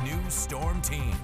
News Storm Team.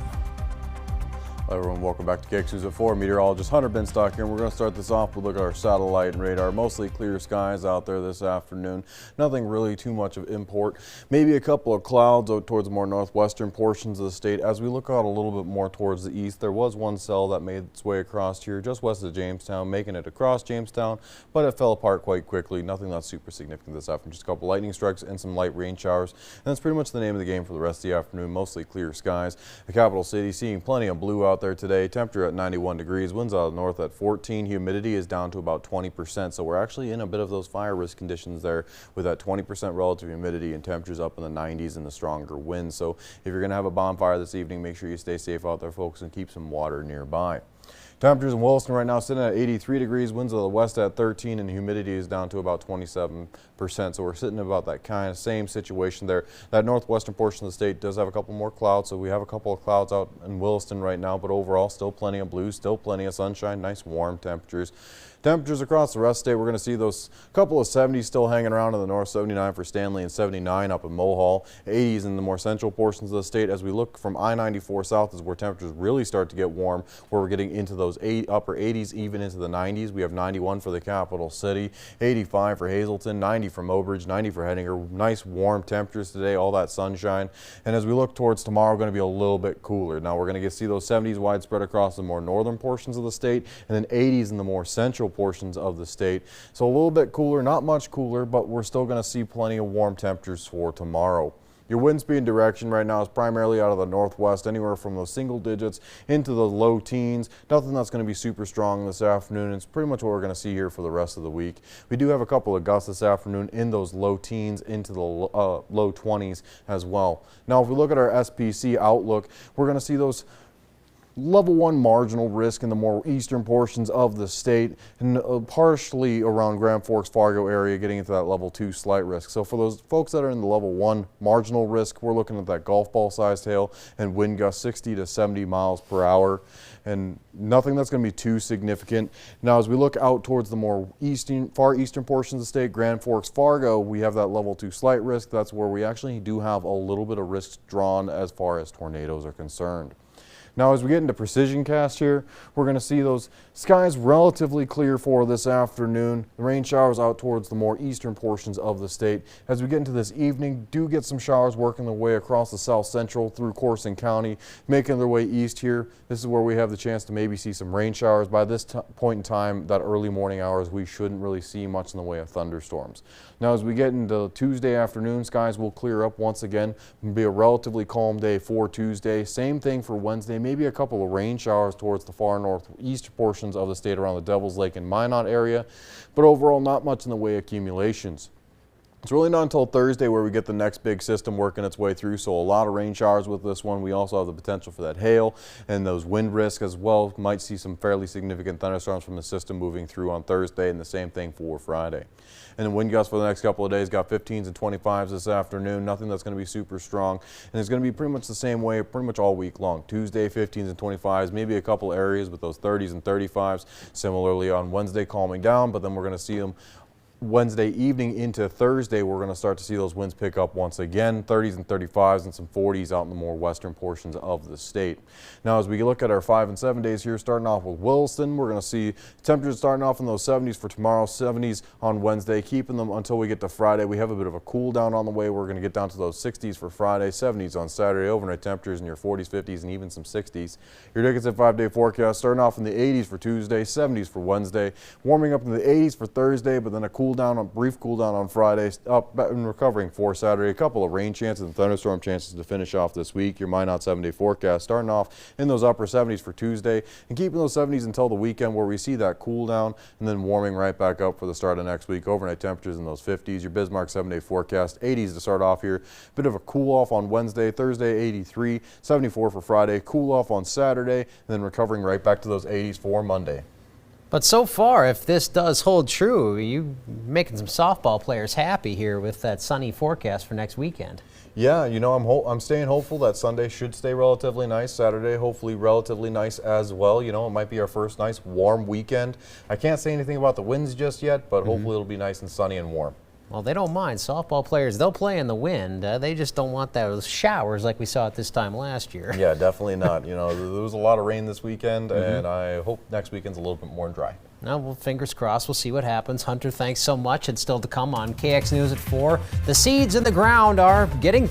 Hello everyone, welcome back to KX News at 4. Meteorologist Hunter Binstock here, and we're going to start this off with a look at our satellite and radar. Mostly clear skies out there this afternoon. Nothing really too much of import. Maybe a couple of clouds out towards the more northwestern portions of the state. As we look out a little bit more towards the east, there was one cell that made its way across here just west of Jamestown, making it across Jamestown, but it fell apart quite quickly. Nothing that's super significant this afternoon. Just a couple lightning strikes and some light rain showers. And that's pretty much the name of the game for the rest of the afternoon. Mostly clear skies. The capital city seeing plenty of blue out there today. Temperature at 91 degrees, winds out of the north at 14. Humidity is down to about 20%. So we're actually in a bit of those fire risk conditions there with that 20% relative humidity and temperatures up in the 90s and the stronger winds. So if you're going to have a bonfire this evening, make sure you stay safe out there, folks, and keep some water nearby. Temperatures in Williston right now sitting at 83 degrees, winds of the west at 13, and humidity is down to about 27%. So we're sitting about that kind of same situation there. That northwestern portion of the state does have a couple more clouds, so we have a couple of clouds out in Williston right now, but overall still plenty of blue, still plenty of sunshine, nice warm temperatures. Temperatures across the rest of the state, we're going to see those couple of 70s still hanging around in the north, 79 for Stanley and 79 up in Mohall, 80s in the more central portions of the state. As we look from I-94 south is where temperatures really start to get warm, where we're getting into those upper 80s, even into the 90s. We have 91 for the capital city, 85 for Hazleton, 90 for Mobridge, 90 for Hettinger. Nice warm temperatures today, all that sunshine. And as we look towards tomorrow, going to be a little bit cooler. Now we're going to see those 70s widespread across the more northern portions of the state, and then 80s in the more central portions of the state. So a little bit cooler, not much cooler, but we're still going to see plenty of warm temperatures for tomorrow. Your wind speed and direction right now is primarily out of the northwest, anywhere from those single digits into the low teens. Nothing that's going to be super strong this afternoon. It's pretty much what we're going to see here for the rest of the week. We do have a couple of gusts this afternoon in those low teens into the low 20s as well. Now, if we look at our SPC outlook, we're going to see those level 1 marginal risk in the more eastern portions of the state, and partially around Grand Forks, Fargo area, getting into that level 2 slight risk. So for those folks that are in the level 1 marginal risk, we're looking at that golf ball sized hail and wind gusts 60 to 70 miles per hour, and nothing that's going to be too significant. Now, as we look out towards the more far eastern portions of the state, Grand Forks, Fargo, we have that level 2 slight risk. That's where we actually do have a little bit of risks drawn as far as tornadoes are concerned. Now, as we get into precision cast here, we're going to see those skies relatively clear for this afternoon. The rain showers out towards the more eastern portions of the state. As we get into this evening, do get some showers working their way across the south central through Corson County, making their way east here. This is where we have the chance to maybe see some rain showers. By this point in time, that early morning hours, we shouldn't really see much in the way of thunderstorms. Now, as we get into Tuesday afternoon, skies will clear up once again. It'll be a relatively calm day for Tuesday. Same thing for Wednesday. Maybe a couple of rain showers towards the far northeast portions of the state around the Devil's Lake and Minot area, but overall not much in the way of accumulations. It's really not until Thursday where we get the next big system working its way through, so a lot of rain showers with this one. We also have the potential for that hail and those wind risks as well. Might see some fairly significant thunderstorms from the system moving through on Thursday, and the same thing for Friday. And the wind gusts for the next couple of days got 15s and 25s this afternoon. Nothing that's going to be super strong, and it's going to be pretty much the same way pretty much all week long. Tuesday 15s and 25s, maybe a couple areas with those 30s and 35s. Similarly on Wednesday calming down, but then we're going to see them Wednesday evening into Thursday. We're going to start to see those winds pick up once again, 30s and 35s and some 40s out in the more western portions of the state. Now, as we look at our 5 and 7 days here, starting off with Williston, we're going to see temperatures starting off in those 70s for tomorrow, 70s on Wednesday, keeping them until we get to Friday. We have a bit of a cool down on the way. We're going to get down to those 60s for Friday, 70s on Saturday, overnight temperatures in your 40s, 50s, and even some 60s. Your Dickinson 5-day forecast starting off in the 80s for Tuesday, 70s for Wednesday, warming up in the 80s for Thursday, but then a brief cool down on Friday, up and recovering for Saturday. A couple of rain chances and thunderstorm chances to finish off this week. Your Minot 7-day forecast starting off in those upper 70s for Tuesday and keeping those 70s until the weekend, where we see that cool down and then warming right back up for the start of next week. Overnight temperatures in those 50s. Your Bismarck 7-day forecast, 80s to start off here. Bit of a cool off on Wednesday, Thursday 83, 74 for Friday, cool off on Saturday, and then recovering right back to those 80s for Monday. But so far, if this does hold true, you making some softball players happy here with that sunny forecast for next weekend. Yeah, you know, I'm staying hopeful that Sunday should stay relatively nice. Saturday, hopefully relatively nice as well. You know, it might be our first nice warm weekend. I can't say anything about the winds just yet, but hopefully it'll be nice and sunny and warm. Well, they don't mind. Softball players, they'll play in the wind. They just don't want those showers like we saw at this time last year. Yeah, definitely not. You know, there was a lot of rain this weekend, and I hope next weekend's a little bit more dry. Well, fingers crossed. We'll see what happens. Hunter, thanks so much. It's still to come on KX News at 4. The seeds in the ground are getting